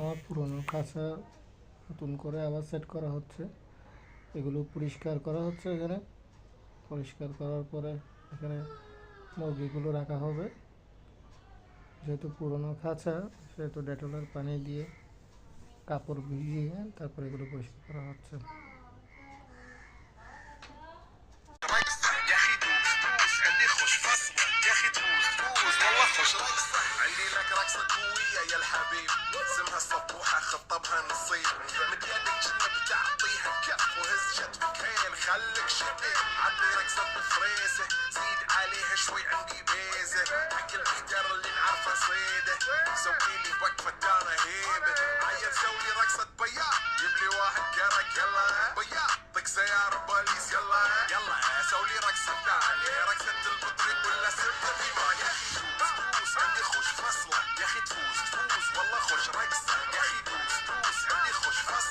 আমার পুরনো খাঁচা নতুন করে আবার সেট করা হচ্ছে। এগুলো পরিষ্কার করা হচ্ছে এখানে। পরিষ্কার করার পরে এখানে মুরগিগুলো রাখা হবে। যেহেতু পুরনো খাঁচা, সেহেতু ডেটলের পানি দিয়ে কাপড় ভিজিয়ে তারপরে এগুলো পরিষ্কার করা হচ্ছে। عندي لك رقصة قوية يا الحبيب، اسمها السطوحة خطبها نصيب، من يدك جنة بتعطيها كف وهز كتفكين خليك شقي، عطي رقصة بفريسة زيد عليها شوي عندي بيزة، حق الاحجار اللي نعرفها صيدة، سويلي وقفة دارة هيبة، عيل سوي رقصة بيا